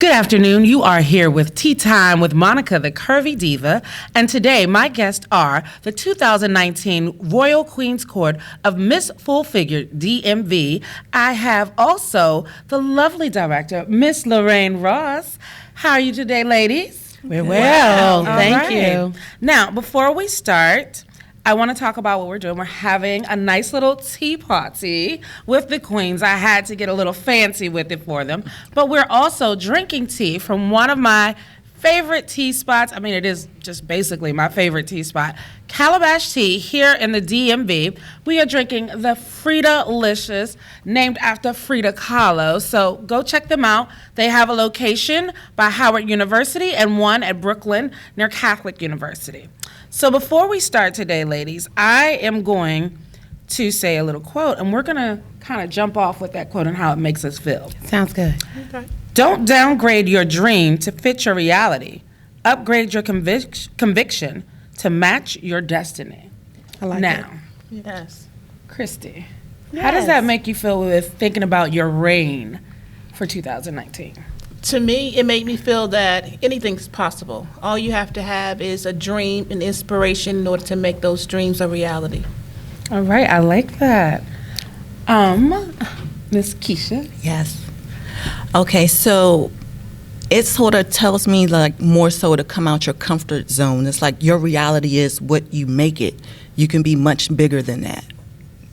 Good afternoon. You are here with Tea Time with Monica, the Curvy Diva. And today, my guests are the 2019 Royal Queen's Court of Miss Full Figured DMV. I have also the lovely director, Miss Lorraine Ross. How are you today, ladies? We're well. Thank you. Now, before we start, I want to talk about what we're doing. We're having a nice little tea party with the queens. I had to get a little fancy with it for them. But we're also drinking tea from one of my favorite tea spots. I mean, it is just basically my favorite tea spot. Calabash Tea here in the DMV. We are drinking the Frida-licious, named after Frida Kahlo. So go check them out. They have a location by Howard University and one at Brooklyn near Catholic University. So before we start today, ladies, I am going to say a little quote, and we're going to kind of jump off with that quote and how it makes us feel. Sounds good. Okay. Don't downgrade your dream to fit your reality. Upgrade your conviction to match your destiny. I like now, it. Yes. Christy, how does that make you feel with thinking about your reign for 2019? To me, it made me feel that anything's possible. All you have to have is a dream and inspiration in order to make those dreams a reality. All right, I like that. Miss Keisha? Yes. Okay, so it sort of tells me like more so to come out your comfort zone. It's like your reality is what you make it. You can be much bigger than that.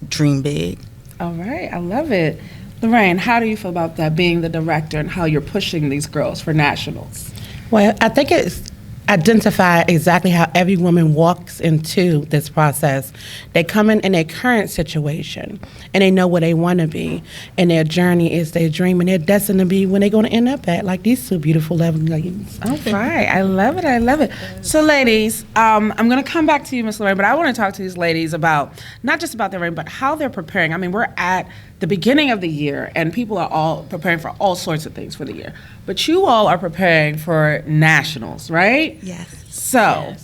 Dream big. All right, I love it. Lorraine, how do you feel about that, being the director and how you're pushing these girls for nationals? Well, I think it's identify exactly how every woman walks into this process. They come in their current situation, and they know where they want to be, and their journey is their dream, and they're destined to be when they're going to end up at, like these two beautiful lovely ladies. All right, I love it, I love it. So ladies, I'm going to come back to you, Miss Lorraine, but I want to talk to these ladies about, not just about their reign, but how they're preparing. I mean, we're at the beginning of the year, and people are all preparing for all sorts of things for the year. But you all are preparing for nationals, right? Yes. So,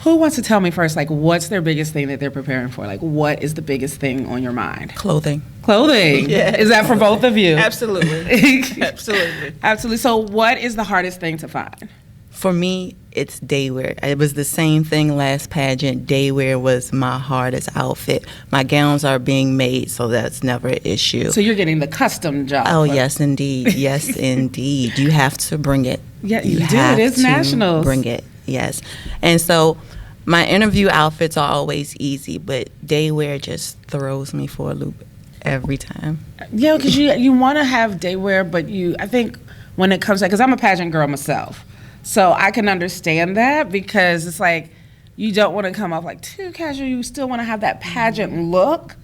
who wants to tell me first, like, what's their biggest thing that they're preparing for? Like, what is the biggest thing on your mind? Clothing. Clothing? Yes. Is that for both of you? Absolutely. Absolutely. Absolutely. So, what is the hardest thing to find? For me, it's day wear. It was the same thing last pageant. Day wear was my hardest outfit. My gowns are being made, so that's never an issue. So you're getting the custom job. Oh, yes, indeed. Yes, indeed. You have to bring it. Yeah, you do. It is nationals. Bring it, yes. And so my interview outfits are always easy, but day wear just throws me for a loop every time. Yeah, because you want to have day wear, but I think when it comes to, because I'm a pageant girl myself, so I can understand that, because it's like you don't want to come off like too casual. You still want to have that pageant look,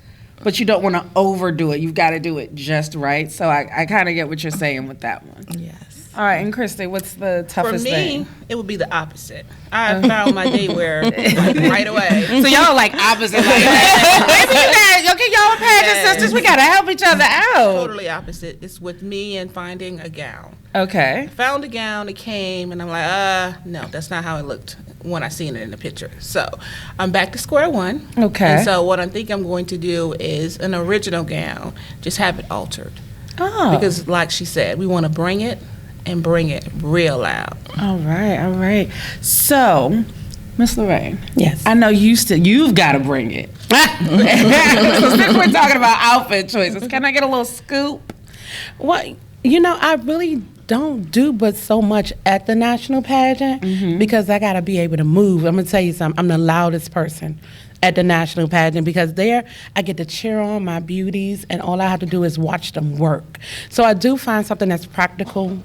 but you don't want to overdo it. You've got to do it just right. So I kind of get what you're saying with that one. Yes. All right, and Christy, what's the toughest thing? For me, it would be the opposite. I found my day wear like, right away. So y'all are like opposite. Like that. Okay, y'all are pageant sisters. We got to help each other out. Totally opposite. It's with me and finding a gown. Okay. I found a gown, it came, and I'm like, no, that's not how it looked when I seen it in the picture. So I'm back to square one. Okay. And so what I think I'm going to do is an original gown, just have it altered. Oh. Because like she said, we want to bring it and bring it real loud. All right. So, Miss Lorraine. Yes. I know you've got to bring it. So since we're talking about outfit choices, can I get a little scoop? Well, I really don't do but so much at the national pageant because I got to be able to move. I'm going to tell you something. I'm the loudest person at the national pageant because there I get to cheer on my beauties, and all I have to do is watch them work. So I do find something that's practical.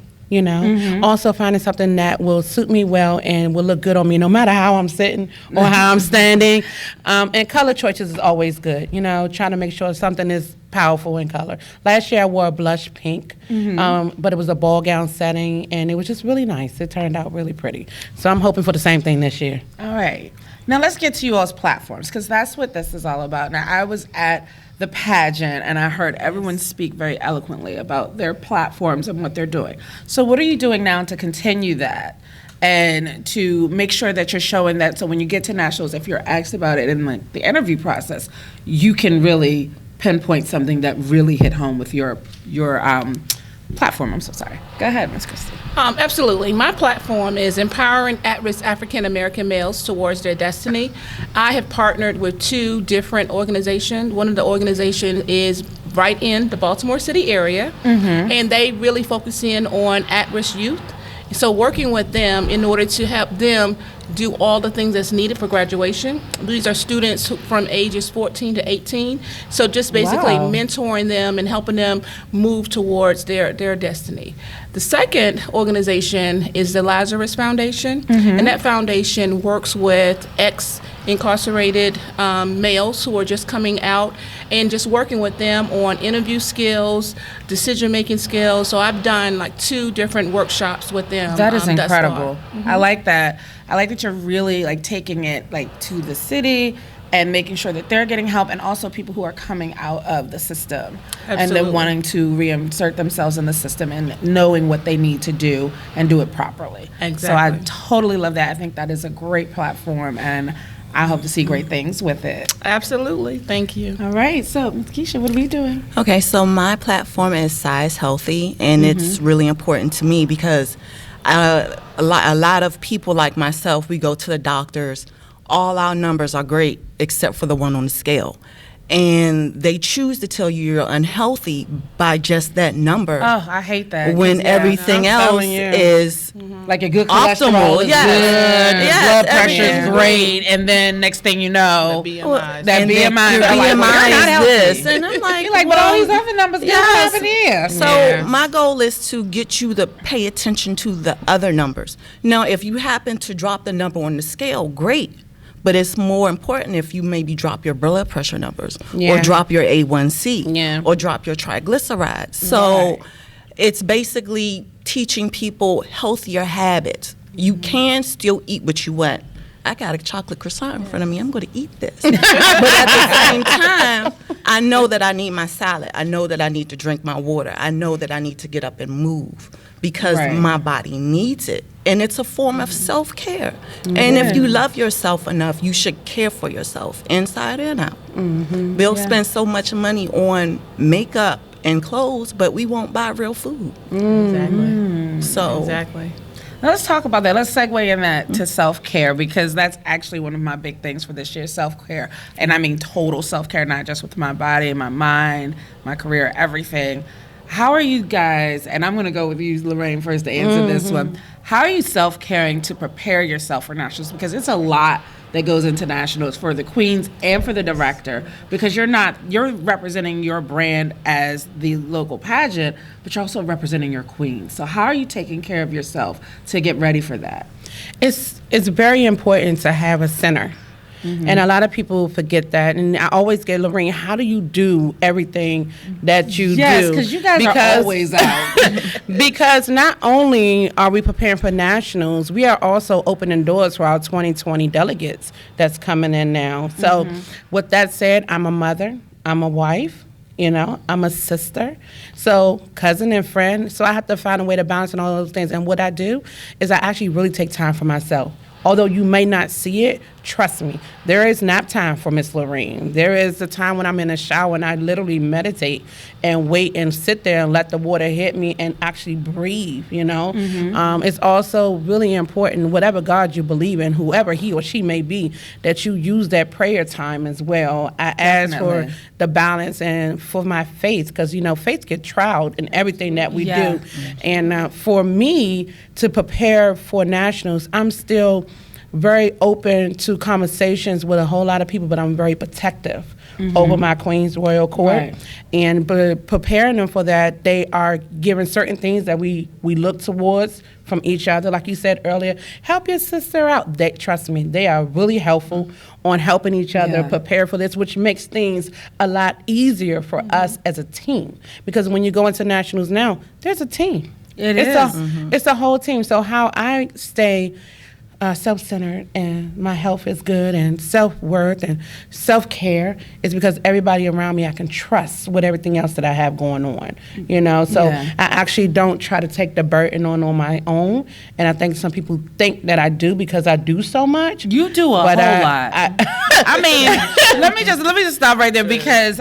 Also finding something that will suit me well and will look good on me no matter how I'm sitting or how I'm standing. And color choices is always good, trying to make sure something is powerful in color. Last year I wore a blush pink, but it was a ball gown setting, and it was just really nice. It turned out really pretty. So I'm hoping for the same thing this year. All right. Now let's get to you all's platforms, because that's what this is all about. Now, I was at the pageant, and I heard everyone speak very eloquently about their platforms and what they're doing. So what are you doing now to continue that and to make sure that you're showing that, so when you get to nationals, if you're asked about it in like the interview process, you can really pinpoint something that really hit home with your platform. I'm so sorry. Go ahead, Ms. Christie. Absolutely. My platform is empowering at-risk African American males towards their destiny. I have partnered with 2 different organizations. One of the organizations is right in the Baltimore City area, and they really focus in on at-risk youth. So working with them in order to help them do all the things that's needed for graduation. These are students from ages 14 to 18. So just basically mentoring them and helping them move towards their destiny. The second organization is the Lazarus Foundation, and that foundation works with ex-incarcerated males who are just coming out and just working with them on interview skills, decision-making skills. So I've done like 2 different workshops with them. That is thus far. incredible. I like that. I like that you're really like taking it like to the city and making sure that they're getting help, and also people who are coming out of the system and then wanting to reinsert themselves in the system and knowing what they need to do and do it properly. Exactly. So I totally love that. I think that is a great platform, and I hope to see great things with it. Absolutely. Thank you. All right. So, Ms. Keisha, what are we doing? Okay, so my platform is Size Healthy, and it's really important to me because a lot of people like myself, we go to the doctors. All our numbers are great except for the one on the scale. And they choose to tell you you're unhealthy by just that number. Oh, I hate that. When everything else is like a good cholesterol optimal. is Yes. good, Yes, blood pressure is everything. great, and then next thing you know, BMI. that And BMI, your they're like, well, BMI you're not is healthy. this. And I'm like, You're like, but all these other numbers don't yes. have it here. So my goal is to get you to pay attention to the other numbers. Now, if you happen to drop the number on the scale, great. But it's more important if you maybe drop your blood pressure numbers or drop your A1C or drop your triglycerides. So it's basically teaching people healthier habits. You can still eat what you want. I got a chocolate croissant in front of me. I'm going to eat this. But at the same time, I know that I need my salad. I know that I need to drink my water. I know that I need to get up and move because my body needs it. And it's a form of self-care. And if you love yourself enough, you should care for yourself inside and out. We'll spend so much money on makeup and clothes, but we won't buy real food. Exactly. So Exactly. Now let's talk about that. Let's segue in that to self-care, because that's actually one of my big things for this year, self-care. And I mean total self-care, not just with my body, my mind, my career, everything. How are you guys, and I'm going to go with you, Lorraine, first to answer this one. How are you self-caring to prepare yourself for nationals? Because it's a lot that goes into nationals for the queens and for the director, because you're representing your brand as the local pageant, but you're also representing your queen. So how are you taking care of yourself to get ready for that? It's very important to have a center. And a lot of people forget that. And I always get, Lorraine, how do you do everything that you do? Yes, because you guys are always out. Because not only are we preparing for nationals, we are also opening doors for our 2020 delegates that's coming in now. So with that said, I'm a mother, I'm a wife, I'm a sister, so cousin and friend. So I have to find a way to balance and all those things. And what I do is I actually really take time for myself. Although you may not see it, trust me, there is nap time for Miss Lorraine. There is a time when I'm in the shower and I literally meditate and wait and sit there and let the water hit me and actually breathe, It's also really important, whatever God you believe in, whoever he or she may be, that you use that prayer time as well. I ask for the balance and for my faith, because, faith gets trialed in everything that we do. And for me to prepare for nationals, I'm still very open to conversations with a whole lot of people, but I'm very protective over my Queen's Royal Court. And preparing them for that, they are given certain things that we look towards from each other. Like you said earlier, help your sister out. Trust me, they are really helpful on helping each other prepare for this, which makes things a lot easier for us as a team. Because when you go into nationals now, there's a team. It's a whole team. So how I stay self-centered and my health is good and self-worth and self-care is because everybody around me I can trust with everything else that I have going on, So I actually don't try to take the burden on my own, and I think some people think that I do because I do so much. You do a whole lot. I mean, let me just stop right there, because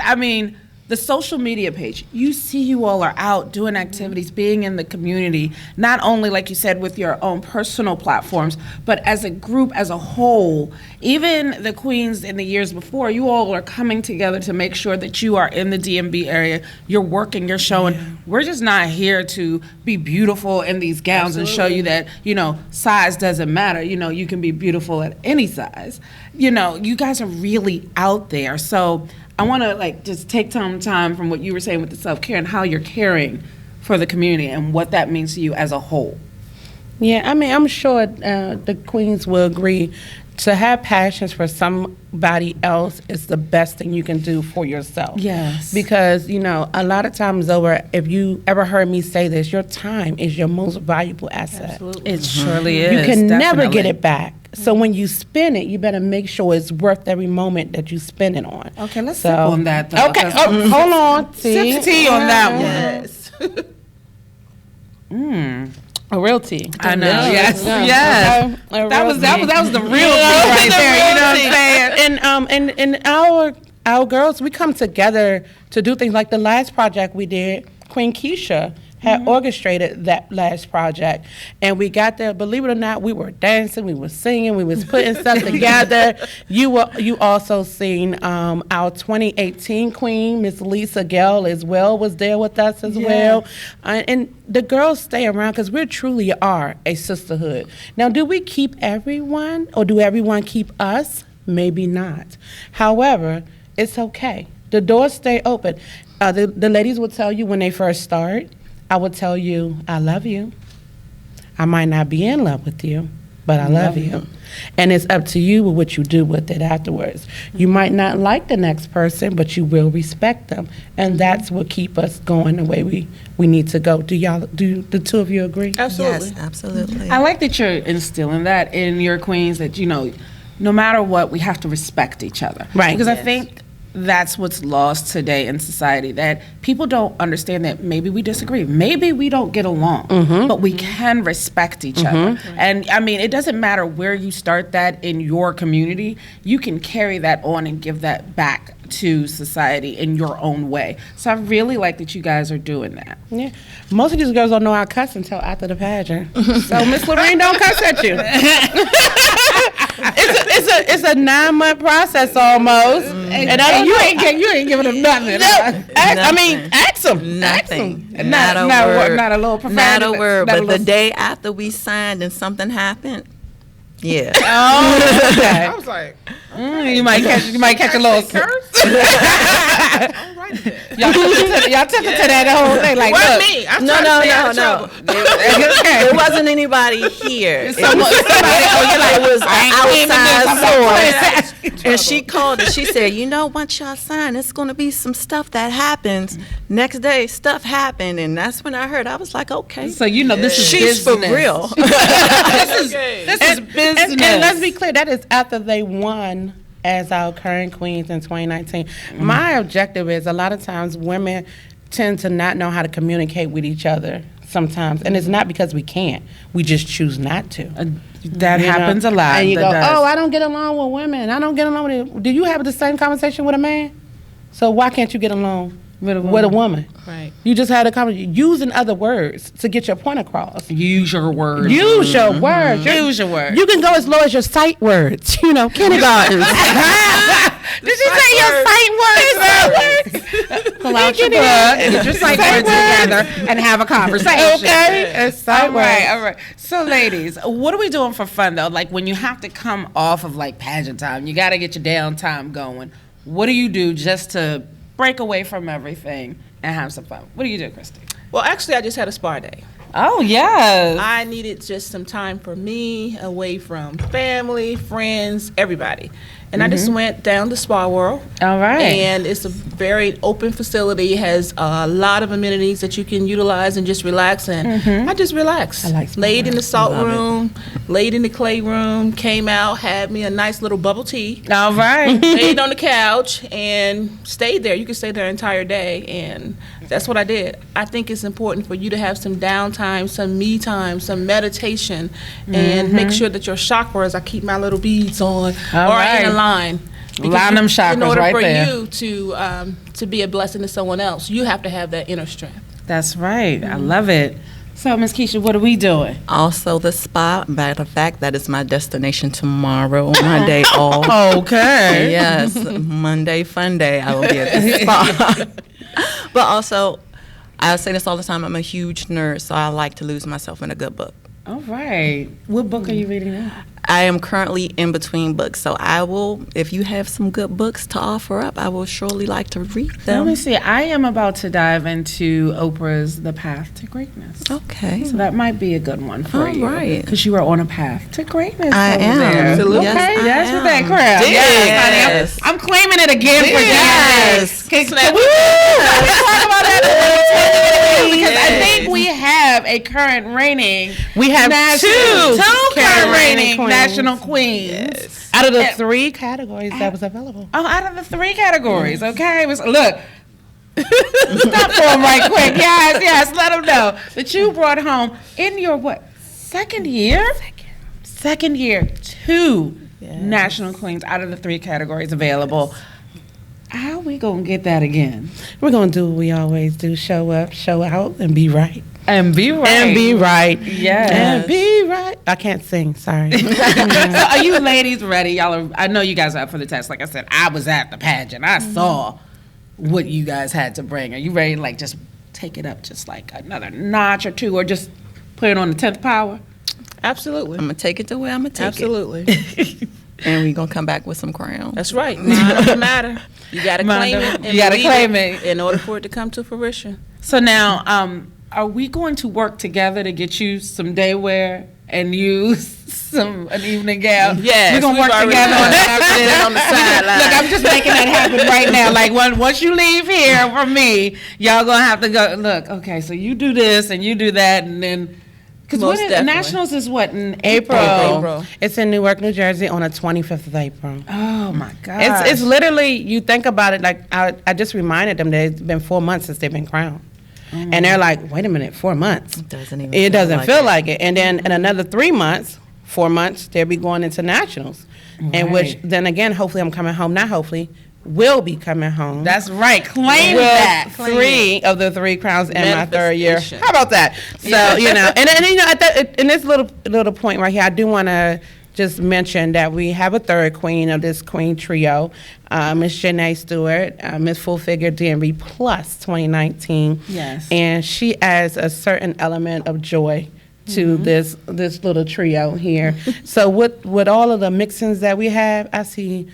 the social media page, you see you all are out doing activities, being in the community, not only, like you said, with your own personal platforms, but as a group, as a whole. Even the Queens in the years before, you all are coming together to make sure that you are in the DMV area, you're working, you're showing. We're just not here to be beautiful in these gowns and show you that, size doesn't matter. You can be beautiful at any size. You guys are really out there. So I want to just take some time from what you were saying with the self-care and how you're caring for the community and what that means to you as a whole. Yeah, I mean, I'm sure the Queens will agree. To have passions for somebody else is the best thing you can do for yourself. Yes. Because, a lot of times over, if you ever heard me say this, your time is your most valuable asset. Absolutely. It surely is. You can never definitely. get it back. So when you spend it, you better make sure it's worth every moment that you spend it on. Okay, let's sip on that, though. Okay, hold on. See? Sip tea on that one. Yes. A real tea. I know. Yeah. Yes. A That real was tea. the real thing right there. You know what I'm saying? And our girls, we come together to do things like the last project we did. Queen Keisha had orchestrated that last project, and we got there. Believe it or not, we were dancing, we were singing, we was putting stuff together. You also seen our 2018 queen, Miss Lisa Gell, as well, was there with us as well. And the girls stay around because we truly are a sisterhood. Now, do we keep everyone, or do everyone keep us? Maybe not. However, it's okay. The doors stay open. The ladies will tell you when they first start, I will tell you, I love you. I might not be in love with you, but I love you. And it's up to you with what you do with it afterwards. You might not like the next person, but you will respect them. And that's what keep us going the way we need to go. Do the two of you agree? Absolutely. Yes, absolutely. I like that you're instilling that in your queens, that, no matter what, we have to respect each other. Right. Because I think that's what's lost today in society, that people don't understand that maybe we disagree, maybe we don't get along, but we can respect each other. And I mean, it doesn't matter where you start that in your community, you can carry that on and give that back to society in your own way. So I really like that you guys are doing that. Yeah. Most of these girls don't know I cuss until after the pageant. So Miss Lorraine don't cuss at you. It's a 9-month process almost. And you ain't giving them nothing. I mean, ask them. Nothing. Not a word. Not a little profanity. Not a word. Not a But the little- day after we signed and something happened, yeah. Oh, okay. I was like, You might catch a little curse. all right then. Y'all took it to that whole thing. Like, What look, me? I'm No. trying to stay out of trouble. There wasn't anybody here. somebody, It was an outside source. Trouble. And she called and she said, once y'all sign, it's going to be some stuff that happens. Next day, stuff happened. And that's when I heard, I was like, okay. So this is She's business. for real. This is business. And let's be clear, that is after they won as our current queens in 2019. My objective is, a lot of times women tend to not know how to communicate with each other sometimes. And it's not because we can't. We just choose not to. That You know? happens a lot. And you That go, does. oh, I don't get along with women. I don't get along with it. Do you have the same conversation with a man? So why can't you get along with a woman? Right. You just had a conversation using other words to get your point across. Use your words. Use your words. Use your words. You can go as low as your sight words. Kindergartens. Did you say your sight words? Pull out your book, get your sight words together, and have a conversation. Okay. It's sight All right, words. all right. So, ladies, what are we doing for fun though? Like when you have to come off of pageant time, you got to get your downtime going. What do you do just to break away from everything and have some fun? What do you do, Christy? Well, actually, I just had a spa day. Oh yes. I needed just some time for me, away from family, friends, everybody. And I just went down to Spa World. All right. And it's a very open facility. It has a lot of amenities that you can utilize and just relax in. I just relaxed. I like Spa laid in the World. salt room, laid in the clay room, came out, had me a nice little bubble tea, All right. laid on the couch, and stayed there. You could stay there the entire day. And that's what I did. I think it's important for you to have some downtime, some me time, some meditation, and make sure that your chakras, I keep my little beads on, All are right. in line. Because Line them chakras in order right for there. you to to be a blessing to someone else, you have to have that inner strength. That's right. I love it. So, Miss Keisha, what are we doing? Also, the spa. Matter of fact, that is my destination tomorrow, my day off. Okay. Yes, Monday fun day. I will be at the spa. But also, I say this all the time. I'm a huge nerd, so I like to lose myself in a good book. All right. What book are you reading now? I am currently in between books, so I will, if you have some good books to offer up, I will surely like to read them. Let me see. I am about to dive into Oprah's The Path to Greatness. Okay. So that might be a good one for you. All right. Because you are on a path to greatness. I over am. there. Absolutely. Okay. Yes, I Yes, with that am. crowd. Yes. Honey. I'm claiming it again for Yes. DMV. Can we talk about that? Because I think we have a current reigning. We have two current current reigning reigning queens. national queens. Out of the 3 categories that was available. Oh, out of the 3 categories, okay? It was, look, stop for them right quick. Yes, let them know that you brought home in your, what, second year? Second year, 2 national queens out of the 3 categories available. How we gonna get that again? We're going to do what we always do, show up, show out, and be right. And be right. And be right. Yes. And be right. I can't sing, sorry. So are you ladies ready? Y'all are, I know you guys are up for the test. Like I said, I was at the pageant. I saw what you guys had to bring. Are you ready to like just take it up just like another notch or 2 or just put it on the 10th power? Absolutely. I'm going to take it the way I'm going to take Absolutely. it. And we're going to come back with some crowns. That's right. Mind over matter. You got to claim it. And You gotta believe claim it. in order for it to come to fruition. So now, are we going to work together to get you some day wear and you an evening gown? Yes, we're gonna we've work already together on been that. on the sideline. Look, I'm just making that happen right now. Like once you leave here from me, y'all gonna have to go. Look, okay, so you do this and you do that, and then because Most definitely. nationals is what in April. April. It's in Newark, New Jersey on the 25th of April. Oh my God! It's literally, you think about it, like I just reminded them that it's been 4 months since they've been crowned. And they're like, wait a minute, 4 months. It doesn't feel like it. And then in another 3 months, 4 months, they'll be going into nationals. And which, then again, hopefully I'm coming home. Not hopefully, will be coming home. That's right. Claim with that. 3 of the 3 crowns in my 3rd year. Manifestation. How about that? So, you know, and you know, in this little point right here, I do want to just mention that we have a 3rd queen of this queen trio, Miss Janae Stewart, Miss Full Figured DMV Plus 2019. Yes. And she adds a certain element of joy to this little trio here. So with all of the mixins that we have, I see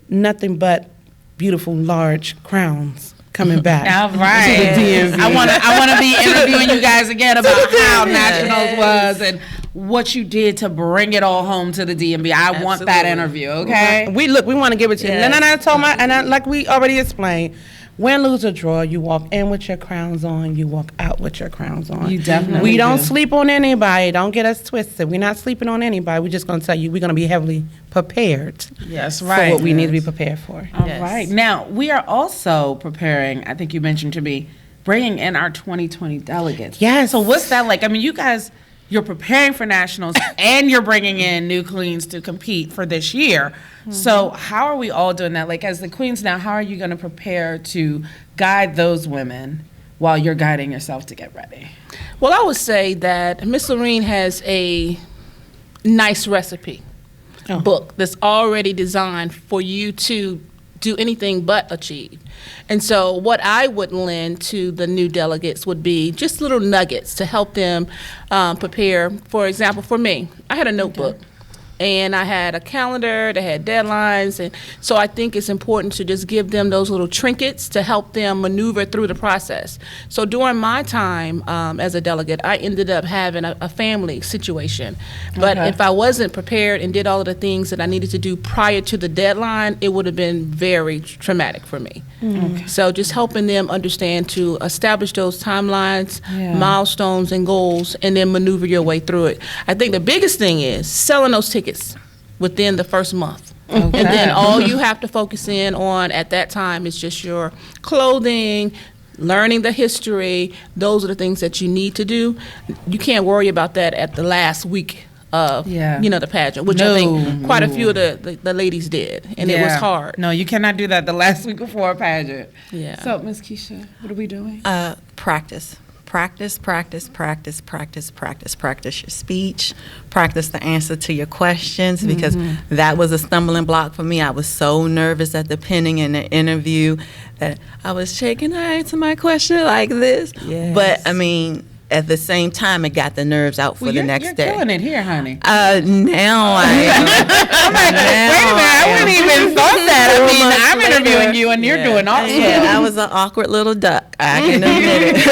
nothing but beautiful large crowns coming back. All right. To the DMV. I want to be interviewing you guys again about how nationals was and what you did to bring it all home to the DMV. I want that Absolutely. interview. Okay. We want to give it to you. Yes. And I told like we already explained, win, lose, or draw, you walk in with your crowns on, you walk out with your crowns on. You definitely We don't do. sleep on anybody. Don't get us twisted. We're not sleeping on anybody. We're just going to tell you we're going to be heavily prepared Yes, for right. what we need to be prepared for. All Yes. right. Now, we are also preparing, I think you mentioned to me, bringing in our 2020 delegates. Yes. So what's that like? I mean, you guys, you're preparing for nationals and you're bringing in new queens to compete for this year. So how are we all doing that? Like as the queens now, how are you going to prepare to guide those women while you're guiding yourself to get ready? Well, I would say that Miss Lorene has a nice recipe book that's already designed for you to do anything but achieve. And so what I would lend to the new delegates would be just little nuggets to help them prepare. For example, for me, I had a notebook. And I had a calendar that had deadlines. And so I think it's important to just give them those little trinkets to help them maneuver through the process. So during my time as a delegate, I ended up having a family situation. But Okay. if I wasn't prepared and did all of the things that I needed to do prior to the deadline, it would have been very traumatic for me. So just helping them understand to establish those timelines, Yeah. milestones, and goals, and then maneuver your way through it. I think the biggest thing is selling those tickets within the first month. And then all you have to focus in on at that time is just your clothing, learning the history. Those are the things that you need to do. You can't worry about that at the last week of, Yeah. the pageant, which I think quite a few of the ladies did, and it was hard. No, you cannot do that the last week before a pageant. Yeah. So, Miss Keisha, what are we doing? Practice. Practice your speech, practice the answer to your questions, because that was a stumbling block for me. I was so nervous at the pinning and the interview that I was shaking. I answer my question like this. Yes. But, I mean, at the same time, it got the nerves out for the next day. You're killing it here, honey. Now I am. I'm like, wait a minute, I wouldn't even thought that. I mean, I'm interviewing you and you're doing awesome. Yeah, I was an awkward little duck. I can admit it.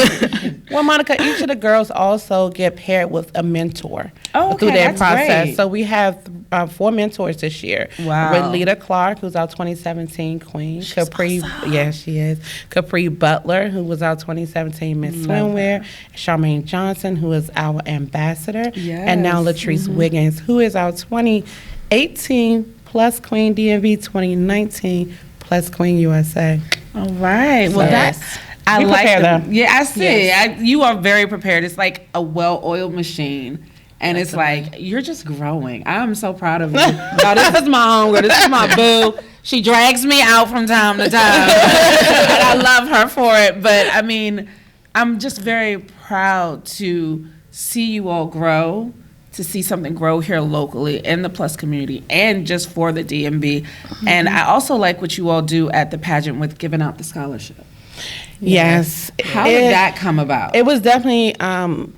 Well, Monica, each of the girls also get paired with a mentor through their that's process. great. So we have 4 mentors this year. Wow. Relita Clark, who's our 2017 queen. Capri, yeah, she is. Capri Butler, who was our 2017 Miss Swimwear. Charmaine Johnson, who is our ambassador. And now Latrice Wiggins, who is our 2018 Plus Queen DMV, 2019 Plus Queen USA. All right. Well, Yes. that's. I We like prepare them. them. Yeah, I see. Yes. You are very prepared. It's like a well-oiled machine. And it's like, you're just growing. I'm so proud of you. Oh, this is my homegirl. This is my boo. She drags me out from time to time. And I love her for it. But, I mean, I'm just very proud to see you all grow, to see something grow here locally in the Plus community and just for the DMV. And I also like what you all do at the pageant with giving out the scholarship. Yes. How did that come about? It was definitely an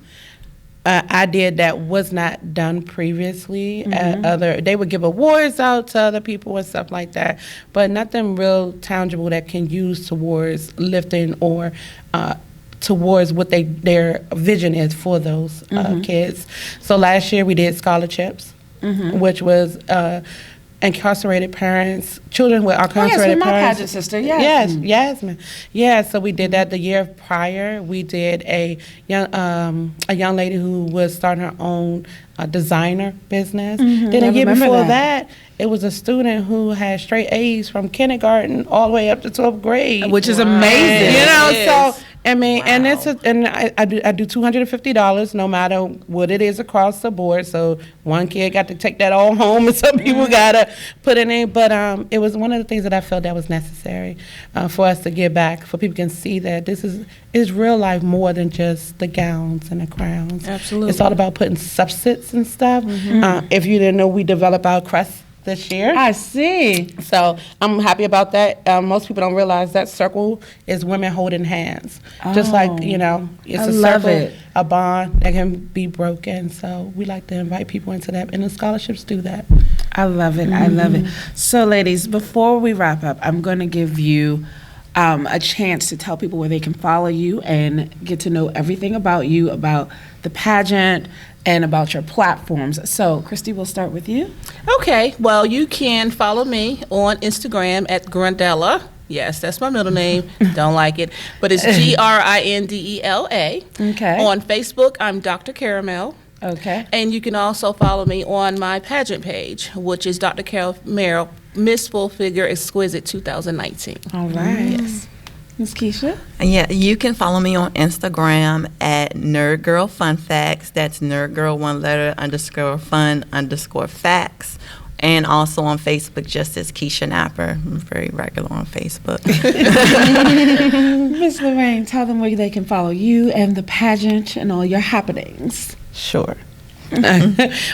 idea that was not done previously. They would give awards out to other people and stuff like that, but nothing real tangible that can use towards lifting or towards what their vision is for those kids. So last year we did scholarships, which was incarcerated parents, children with incarcerated my parents. pageant sister, Yes, Yasmin. Yeah, so we did that the year prior. We did a young lady who was starting her own designer business. Then a year before that, it was a student who had straight A's from kindergarten all the way up to 12th grade. Which is amazing. You know, Yes. so I mean, and it's I do $250 no matter what it is across the board. So one kid got to take that all home, and some people gotta put it in. But it was one of the things that I felt that was necessary for us to give back, for people can see that this is real life more than just the gowns and the crowns. Absolutely. It's all about putting substance and stuff. If you didn't know, we developed our crest this year. I see. So I'm happy about that. Most people don't realize that circle is women holding hands. Just like, it's I a love circle, it. a bond that can be broken. So we like to invite people into that, and the scholarships do that. I love it. I love it. So, ladies, before we wrap up, I'm going to give you a chance to tell people where they can follow you and get to know everything about you, about the pageant, and about your platforms. So, Christy, we'll start with you. Okay, well, you can follow me on Instagram at Grandela. Yes, that's my middle name. Don't like it. But it's Grindela. Okay. On Facebook, I'm Dr. Caramel. Okay. And you can also follow me on my pageant page, which is Dr. Caramel, Miss Full Figure Exquisite 2019. All right. Yes. Miss Keisha? Yeah, you can follow me on Instagram at Nerd Girl Fun Facts. That's Nerd Girl, one letter, _fun _facts. And also on Facebook, just as Keisha Napper. I'm very regular on Facebook. Miss Lorraine, tell them where they can follow you and the pageant and all your happenings. Sure.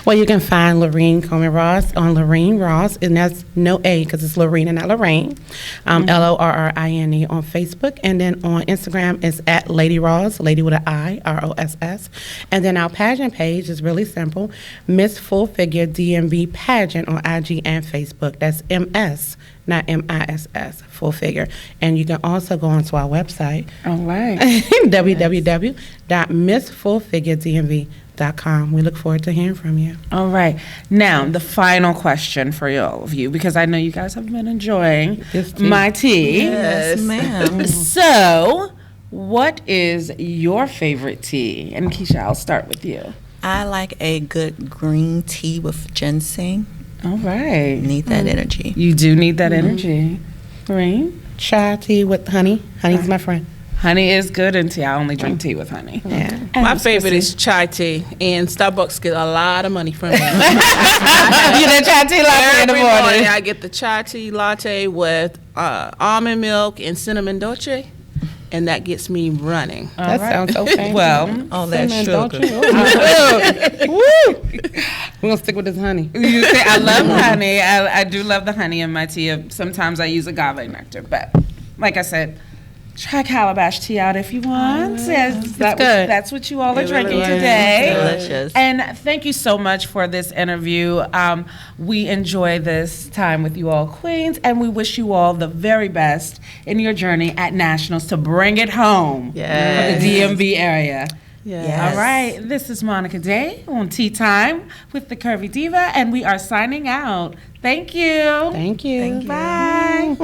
Well, you can find Lorene Coleman Ross on Lorene Ross, and that's no A because it's Lorene and not Lorraine. LORRINE on Facebook, and then on Instagram it's at Lady Ross, Lady with an I, ROSS. And then our pageant page is really simple, Miss Full Figure DMV Pageant on IG and Facebook. That's MS, not MISS, Full Figure. And you can also go onto our website, All right. www.missfullfiguredmv.com. We look forward to hearing from you. All right. Now, the final question for all of you, because I know you guys have been enjoying This tea. my tea. Yes, ma'am. So, what is your favorite tea? And Keisha, I'll start with you. I like a good green tea with ginseng. All right. Need that energy. You do need that energy. Lorraine? Chai tea with honey. Honey's my friend. Honey is good in tea. I only drink tea with honey. Yeah. My favorite is chai tea, and Starbucks get a lot of money from me. You that chai tea latte in the Every morning. morning I get the chai tea latte with almond milk and cinnamon dolce, and that gets me running. That sounds so fancy. Well, All that Cinnamon, sugar. don't you? Woo! We're going to stick with this honey. you say I love honey. I do love the honey in my tea. Sometimes I use agave nectar, but like I said, try calabash tea out if you want. That's what you all are It drinking really is. today. Delicious. And thank you so much for this interview. We enjoy this time with you all, Queens, and we wish you all the very best in your journey at Nationals to bring it home Yes. for the DMV area. Yeah. All right, this is Monica Day on Tea Time with the Curvy Diva, and we are signing out. Thank you. Thank you. Bye.